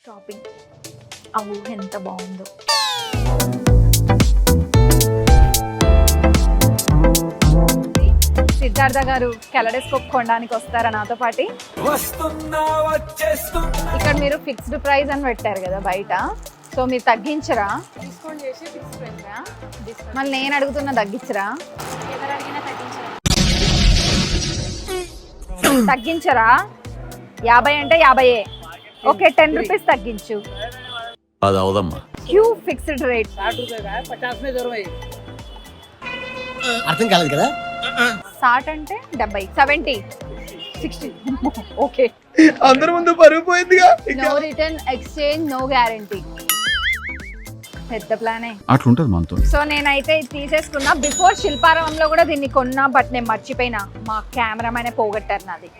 Shopping అవు ఎంత బాగుందో. సిద్ధార్థ గారు కెలడోస్కోప్ కొనడానికి వస్తారా నాతో పాటు? ఇక్కడ మీరు ఫిక్స్డ్ ప్రైస్ అని పెట్టారు కదా బయట, సో మీరు తగ్గించరా? డిస్కౌంట్ చేసి ఫిక్స్ ప్రైస్ మళ్ళీ నేను అడుగుతున్నా తగ్గించరా? ఎవరు అడిగినా తగ్గించాలి. తగ్గించరా? 50 అంటే 50. ఓకే 10 రూపీస్ తగ్గించు. అది అవదమ్మా. Queue fixed rate. 50 में जरूर है. అర్థం కాలేదు కదా. 60 అంటే 70, 70, 60. ఓకే. అందరి ముందు పరుగు పోయిందిగా. No return exchange, no guarantee. పెద్ద ప్లానే. అట్లుంటది మనతో. సో నేనైతే ఇది తీసేసుకున్నా. బిఫోర్ శిల్పారామంలో కూడా దీన్ని కొన్నా, బట్ నేను మర్చిపోయినా. మా కెమెరామెన్ పోగొట్టారు నాది.